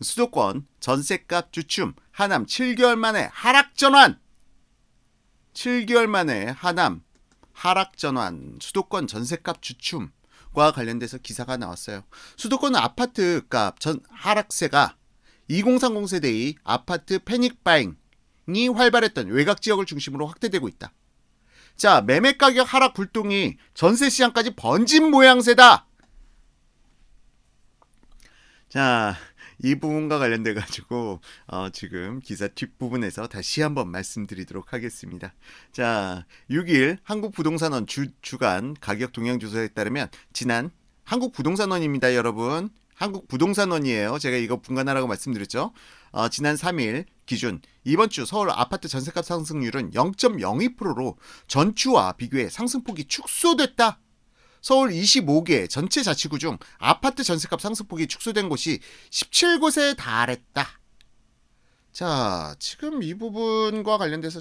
수도권 전셋값 주춤. 하남 7개월 만에 하락 전환. 7개월 만에 하남 하락 전환. 수도권 전셋값 주춤과 관련돼서 기사가 나왔어요. 수도권 아파트 값 전 하락세가 2030 세대의 아파트 패닉바잉이 활발했던 외곽 지역을 중심으로 확대되고 있다. 자, 매매 가격 하락 불똥이 전세 시장까지 번진 모양새다. 자, 이 부분과 관련돼 가지고 지금 기사 뒷부분에서 다시 한번 말씀드리도록 하겠습니다. 자, 6일 한국부동산원 주간 가격 동향 조사에 따르면 지난 한국부동산원입니다, 여러분. 한국부동산원이에요. 제가 이거 분간하라고 말씀드렸죠. 지난 3일 기준 이번 주 서울 아파트 전세값 상승률은 0.02%로 전주와 비교해 상승폭이 축소됐다. 서울 25개 전체 자치구 중 아파트 전세값 상승폭이 축소된 곳이 17곳에 달했다. 자, 지금 이 부분과 관련돼서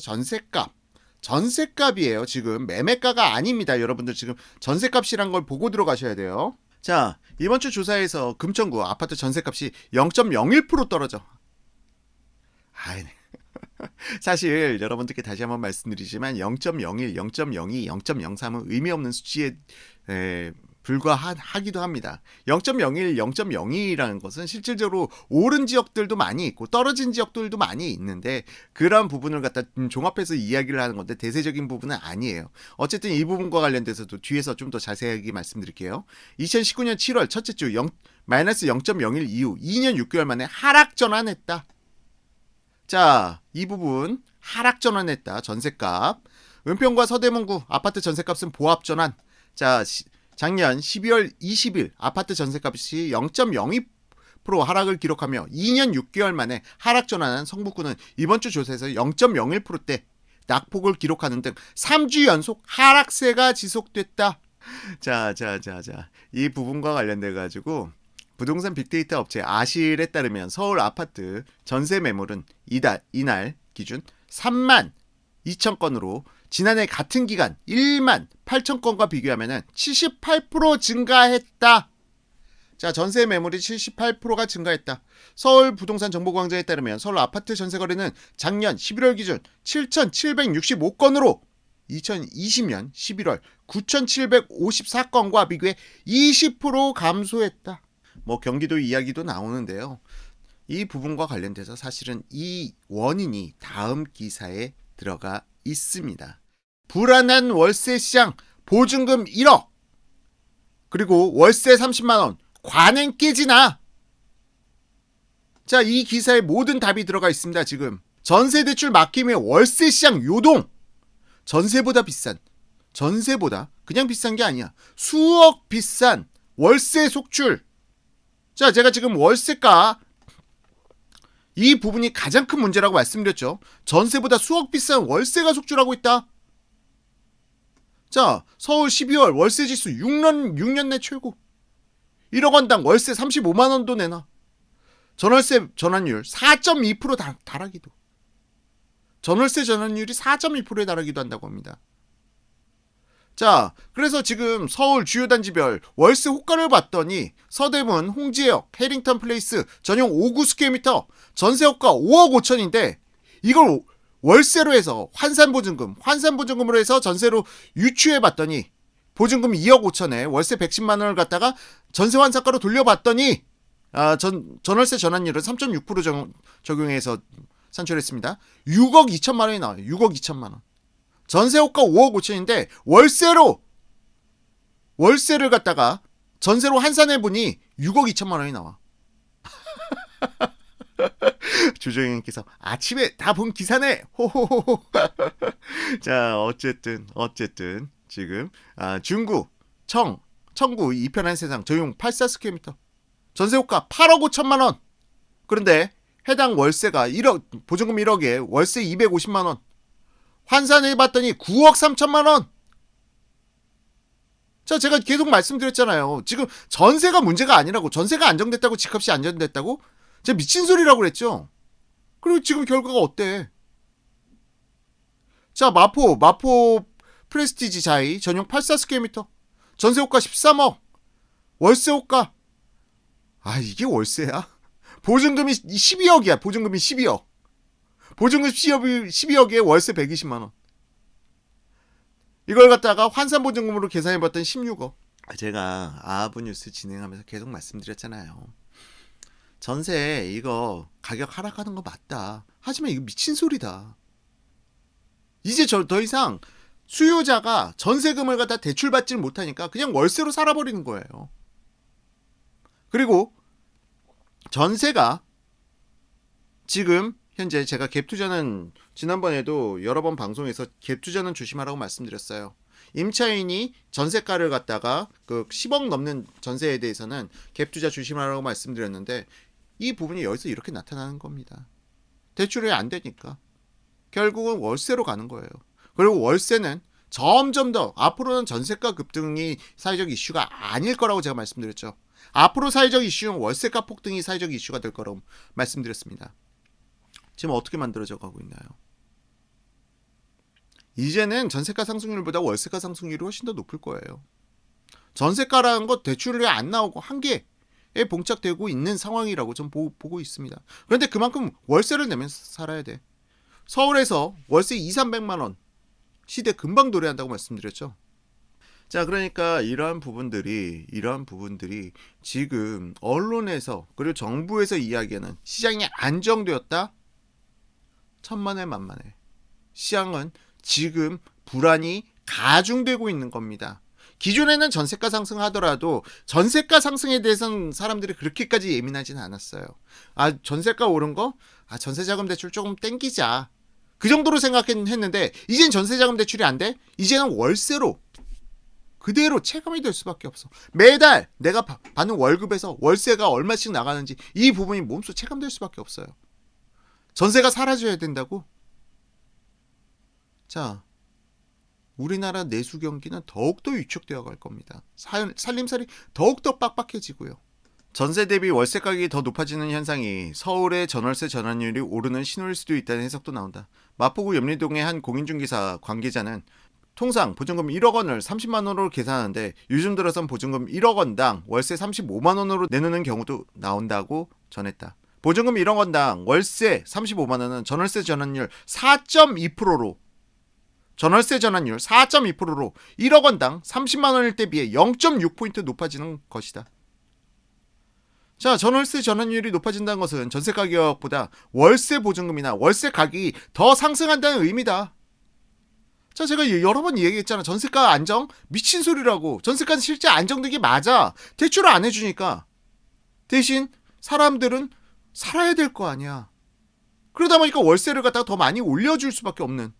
전세값이에요. 지금 매매가가 아닙니다. 여러분들 지금 전세값이란 걸 보고 들어가셔야 돼요. 자, 이번 주 조사에서 금천구 아파트 전세값이 0.01% 떨어져. 아이, 사실 여러분들께 다시 한번 말씀드리지만 0.01, 0.02, 0.03은 의미 없는 수치에 불과하기도 합니다. 0.01, 0.02라는 것은 실질적으로 오른 지역들도 많이 있고 떨어진 지역들도 많이 있는데 그런 부분을 갖다 종합해서 이야기를 하는 건데 대세적인 부분은 아니에요. 어쨌든 이 부분과 관련돼서도 뒤에서 좀 더 자세하게 말씀드릴게요. 2019년 7월 첫째 주 마이너스 0.01 이후 2년 6개월 만에 하락 전환했다. 자, 이 부분 하락 전환했다. 전세값. 은평과 서대문구 아파트 전세값은 보합 전환. 자, 작년 12월 20일 아파트 전세값이 0.02% 하락을 기록하며 2년 6개월 만에 하락 전환한 성북구는 이번 주 조사에서 0.01%대 낙폭을 기록하는 등 3주 연속 하락세가 지속됐다. 자. 이 부분과 관련돼 가지고 부동산 빅데이터 업체 아실에 따르면 서울 아파트 전세 매물은 이날 기준 3만 2천 건으로 지난해 같은 기간 1만 8천 건과 비교하면 78% 증가했다. 자, 전세 매물이 78%가 증가했다. 서울 부동산 정보광장에 따르면 서울 아파트 전세 거래는 작년 11월 기준 7,765건으로 2020년 11월 9,754건과 비교해 20% 감소했다. 뭐 경기도 이야기도 나오는데요. 이 부분과 관련돼서 사실은 이 원인이 다음 기사에 들어가 있습니다. 불안한 월세 시장, 보증금 1억, 그리고 월세 30만원, 관행 깨지나. 자, 이 기사에 모든 답이 들어가 있습니다. 지금 전세대출 막힘의 월세 시장 요동. 전세보다 그냥 비싼 게 아니야. 수억 비싼 월세 속출. 자, 제가 지금 월세가 이 부분이 가장 큰 문제라고 말씀드렸죠. 전세보다 수억 비싼 월세가 속출하고 있다. 자, 서울 12월 월세 지수 6년 내 최고. 1억 원당 월세 35만 원도 내놔. 전월세 전환율 4.2% 달하기도. 전월세 전환율이 4.2%에 달하기도 한다고 합니다. 자, 그래서 지금 서울 주요 단지별 월세 호가를 봤더니 서대문, 홍지역, 해링턴 플레이스 전용 5구 스퀘어미터 전세 호가 5억 5천인데 이걸 월세로 해서 환산보증금으로 해서 전세로 유추해 봤더니 보증금 2억 5천에 월세 110만 원을 갖다가 전세 환산가로 돌려봤더니 전월세 전환율은 3.6% 적용해서 산출했습니다. 6억 2천만 원이 나와요. 6억 2천만 원. 전세호가 5억 5천인데 월세를 갖다가 전세로 환산해보니 6억 2천만 원이 나와. 주정현께서 아침에 다 본 기사네. 호호호호. 자, 어쨌든 지금 중구 청구 이편한 세상 저용 84스퀘어미터 전세호가 8억 5천만 원. 그런데 해당 월세가 1억, 보증금 1억에 월세 250만 원. 환산해봤더니 9억 3천만 원. 자, 제가 계속 말씀드렸잖아요. 지금 전세가 문제가 아니라고. 전세가 안정됐다고, 집값이 안정됐다고? 제가 미친 소리라고 그랬죠. 그리고 지금 결과가 어때? 자, 마포 프레스티지 자이 전용 84스퀘어미터 전세호가 13억. 월세호가 이게 월세야? 보증금이 12억이야. 보증금이 12억. 보증금 12억에 월세 120만 원. 이걸 갖다가 환산 보증금으로 계산해봤더니 16억. 제가 아부뉴스 진행하면서 계속 말씀드렸잖아요. 전세 이거 가격 하락하는 거 맞다. 하지만 이거 미친 소리다. 이제 더 이상 수요자가 전세금을 갖다 대출받질 못하니까 그냥 월세로 살아버리는 거예요. 그리고 전세가 지금 현재 제가 갭투자는 지난번에도 여러 번 방송에서 갭투자는 조심하라고 말씀드렸어요. 임차인이 전세가를 갖다가 그 10억 넘는 전세에 대해서는 갭투자 조심하라고 말씀드렸는데 이 부분이 여기서 이렇게 나타나는 겁니다. 대출이 안 되니까 결국은 월세로 가는 거예요. 그리고 월세는 점점 더 앞으로는 전세가 급등이 사회적 이슈가 아닐 거라고 제가 말씀드렸죠. 앞으로 사회적 이슈는 월세가 폭등이 사회적 이슈가 될 거라고 말씀드렸습니다. 지금 어떻게 만들어져 가고 있나요? 이제는 전세가 상승률보다 월세가 상승률이 훨씬 더 높을 거예요. 전세가라는 것 대출이 안 나오고 한계에 봉착되고 있는 상황이라고 좀 보고 있습니다. 그런데 그만큼 월세를 내면서 살아야 돼. 서울에서 월세 200~300만 원 시대 금방 도래한다고 말씀드렸죠. 자, 그러니까 이러한 부분들이 지금 언론에서 그리고 정부에서 이야기하는 시장이 안정되었다? 천만에 만만해. 시장은 지금 불안이 가중되고 있는 겁니다. 기존에는 전세가 상승하더라도 전세가 상승에 대해서는 사람들이 그렇게까지 예민하지는 않았어요. 아, 전세가 오른 거? 아, 전세자금 대출 조금 땡기자. 그 정도로 생각했는데 이젠 전세자금 대출이 안 돼? 이제는 월세로 그대로 체감이 될 수밖에 없어. 매달 내가 받는 월급에서 월세가 얼마씩 나가는지 이 부분이 몸소 체감될 수밖에 없어요. 전세가 사라져야 된다고? 자, 우리나라 내수 경기는 더욱더 위축되어 갈 겁니다. 살림살이 더욱더 빡빡해지고요. 전세 대비 월세 가격이 더 높아지는 현상이 서울의 전월세 전환율이 오르는 신호일 수도 있다는 해석도 나온다. 마포구 염리동의 한 공인중개사 관계자는 통상 보증금 1억 원을 30만 원으로 계산하는데 요즘 들어선 보증금 1억 원당 월세 35만 원으로 내놓는 경우도 나온다고 전했다. 보증금 1억 원당 월세 35만 원은 전월세 전환율 4.2%로 1억 원당 30만 원일 때 비해 0.6포인트 높아지는 것이다. 자, 전월세 전환율이 높아진다는 것은 전세 가격보다 월세 보증금이나 월세 가격이 더 상승한다는 의미다. 자, 제가 여러 번 얘기했잖아. 전세가 안정? 미친 소리라고. 전세가는 실제 안정되기 맞아. 대출을 안 해주니까. 대신 사람들은 살아야 될 거 아니야. 그러다 보니까 월세를 갖다가 더 많이 올려줄 수밖에 없는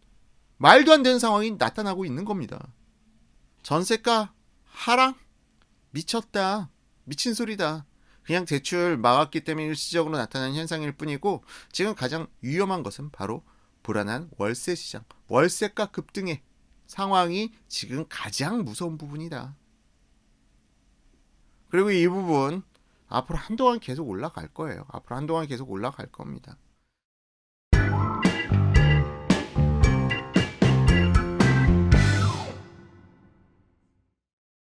말도 안 되는 상황이 나타나고 있는 겁니다. 전세가 하락? 미쳤다. 미친 소리다. 그냥 대출 막았기 때문에 일시적으로 나타난 현상일 뿐이고 지금 가장 위험한 것은 바로 불안한 월세 시장, 월세가 급등의 상황이 지금 가장 무서운 부분이다. 그리고 이 부분 앞으로 한동안 계속 올라갈 거예요. 앞으로 한동안 계속 올라갈 겁니다.